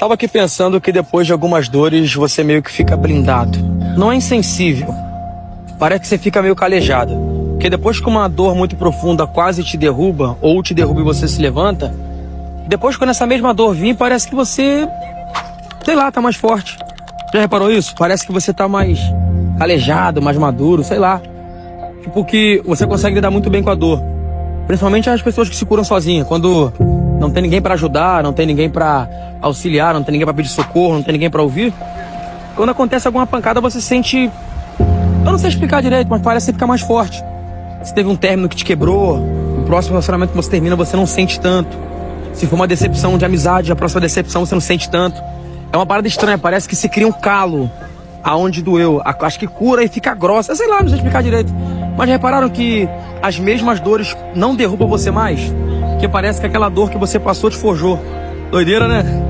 Tava aqui pensando que depois de algumas dores você meio que fica blindado. Não é insensível. Parece que você fica meio calejado. Porque depois que uma dor muito profunda quase te derruba, ou te derruba e você se levanta, depois quando essa mesma dor vir, parece que você, sei lá, tá mais forte. Já reparou isso? Parece que você tá mais calejado, mais maduro, sei lá. Tipo que você consegue lidar muito bem com a dor. Principalmente as pessoas que se curam sozinhas. Quando não tem ninguém pra ajudar, não tem ninguém pra auxiliar, não tem ninguém pra pedir socorro, não tem ninguém pra ouvir. Quando acontece alguma pancada, você sente... Eu não sei explicar direito, mas parece que você fica mais forte. Se teve um término que te quebrou, o próximo relacionamento que você termina, você não sente tanto. Se for uma decepção de amizade, a próxima decepção você não sente tanto. É uma parada estranha, parece que se cria um calo aonde doeu. Acho que cura e fica grossa. Sei lá, não sei explicar direito. Mas já repararam que as mesmas dores não derrubam você mais? Que parece que aquela dor que você passou te forjou. Doideira, né?